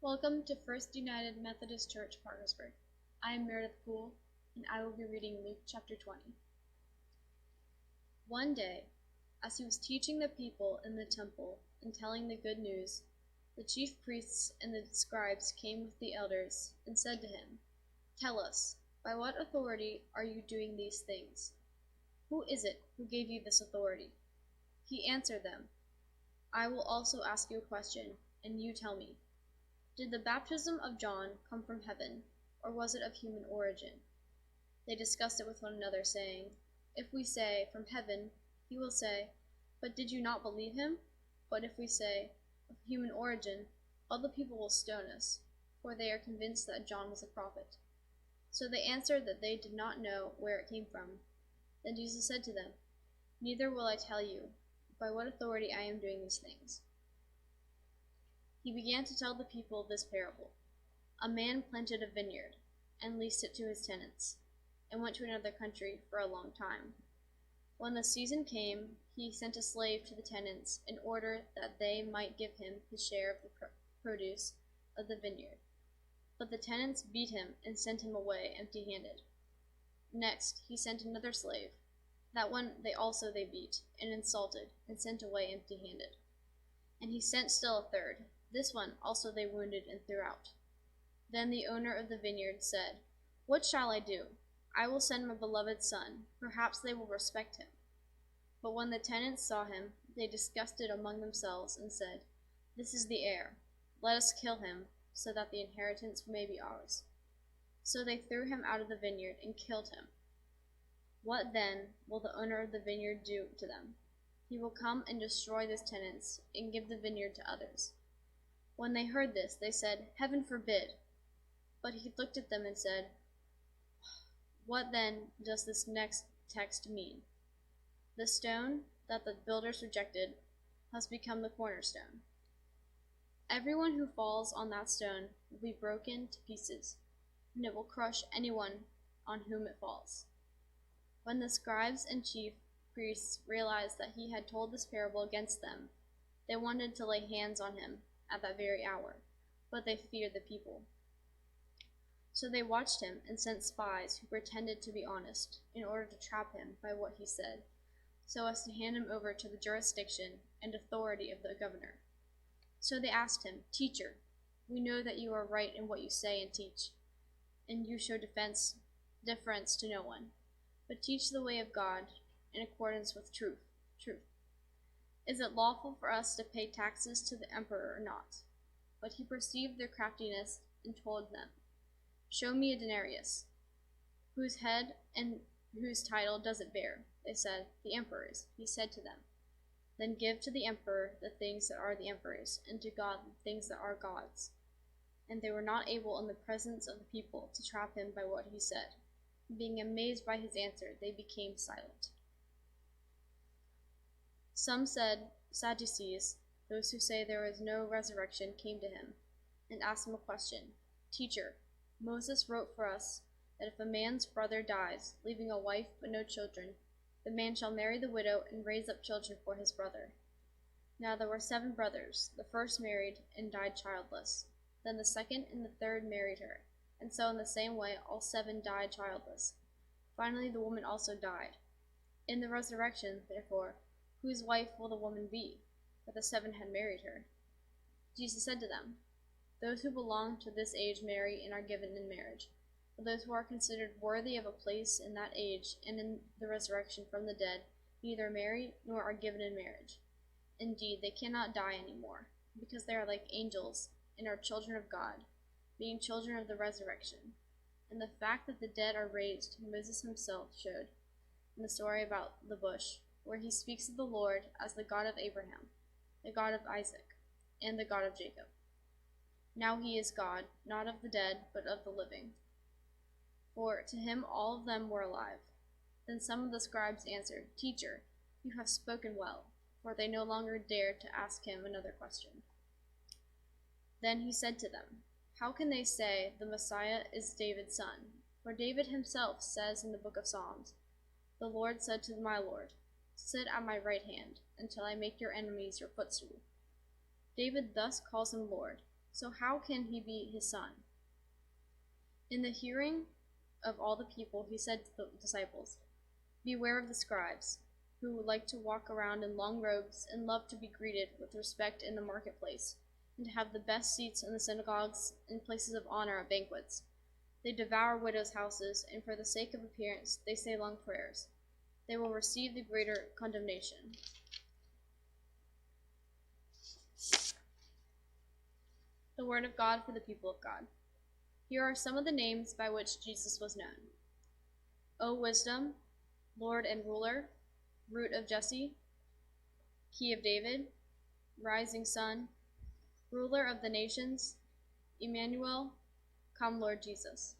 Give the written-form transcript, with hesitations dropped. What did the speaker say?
Welcome to First United Methodist Church, Parkersburg. I am Meredith Poole, and I will be reading Luke chapter 20. One day, as he was teaching the people in the temple and telling the good news, the chief priests and the scribes came with the elders and said to him, "Tell us, by what authority are you doing these things? Who is it who gave you this authority?" He answered them, "I will also ask you a question, and you tell me. Did the baptism of John come from heaven, or was it of human origin?" They discussed it with one another, saying, "If we say, from heaven," he will say, "But did you not believe him? But if we say, of human origin, all the people will stone us, for they are convinced that John was a prophet." So they answered that they did not know where it came from. Then Jesus said to them, "Neither will I tell you by what authority I am doing these things." He began to tell the people this parable. A man planted a vineyard and leased it to his tenants, and went to another country for a long time. When the season came, he sent a slave to the tenants in order that they might give him his share of the produce of the vineyard. But the tenants beat him and sent him away empty-handed. Next, he sent another slave. That one they beat and insulted and sent away empty-handed. And he sent still a third. This one also they wounded and threw out. Then the owner of the vineyard said, "What shall I do? I will send my beloved son. Perhaps they will respect him." But when the tenants saw him, they discussed it among themselves and said, "This is the heir. Let us kill him, so that the inheritance may be ours." So they threw him out of the vineyard and killed him. What then will the owner of the vineyard do to them? He will come and destroy these tenants and give the vineyard to others. When they heard this, they said, "Heaven forbid." But he looked at them and said, "What then does this next text mean? The stone that the builders rejected has become the cornerstone. Everyone who falls on that stone will be broken to pieces, and it will crush anyone on whom it falls." When the scribes and chief priests realized that he had told this parable against them, they wanted to lay hands on him at that very hour, but they feared the people. So they watched him and sent spies who pretended to be honest, in order to trap him by what he said, so as to hand him over to the jurisdiction and authority of the governor. So they asked him, "Teacher, we know that you are right in what you say and teach, and you show deference to no one, but teach the way of God in accordance with truth. Is it lawful for us to pay taxes to the emperor or not?" But he perceived their craftiness and told them, "Show me a denarius. Whose head and whose title does it bear?" They said, "The emperor's." He said to them, "Then give to the emperor the things that are the emperor's, and to God the things that are God's." And they were not able in the presence of the people to trap him by what he said. Being amazed by his answer, they became silent. Some Sadducees, those who say there is no resurrection, came to him and asked him a question. "Teacher, Moses wrote for us that if a man's brother dies, leaving a wife but no children, the man shall marry the widow and raise up children for his brother. Now there were 7 brothers. The first married and died childless. Then the second and the third married her, and so in the same way all 7 died childless. Finally the woman also died. In the resurrection, therefore, whose wife will the woman be? For the 7 had married her." Jesus said to them, "Those who belong to this age marry and are given in marriage. But those who are considered worthy of a place in that age and in the resurrection from the dead neither marry nor are given in marriage. Indeed, they cannot die any more, because they are like angels and are children of God, being children of the resurrection. And the fact that the dead are raised, Moses himself showed in the story about the bush, where he speaks of the Lord as the God of Abraham, the God of Isaac, and the God of Jacob. Now he is God, not of the dead, but of the living. For to him all of them were alive." Then some of the scribes answered, "Teacher, you have spoken well," for they no longer dared to ask him another question. Then he said to them, "How can they say the Messiah is David's son? For David himself says in the book of Psalms, 'The Lord said to my Lord, sit at my right hand, until I make your enemies your footstool.' David thus calls him Lord. so how can he be his son?" In the hearing of all the people, he said to the disciples, "Beware of the scribes, who like to walk around in long robes and love to be greeted with respect in the marketplace, and to have the best seats in the synagogues and places of honor at banquets. They devour widows' houses, and for the sake of appearance they say long prayers. They will receive the greater condemnation." The word of God for the people of God. Here are some of the names by which Jesus was known: O Wisdom, Lord and Ruler, Root of Jesse, Key of David, Rising Sun, Ruler of the Nations, Emmanuel, Come Lord Jesus.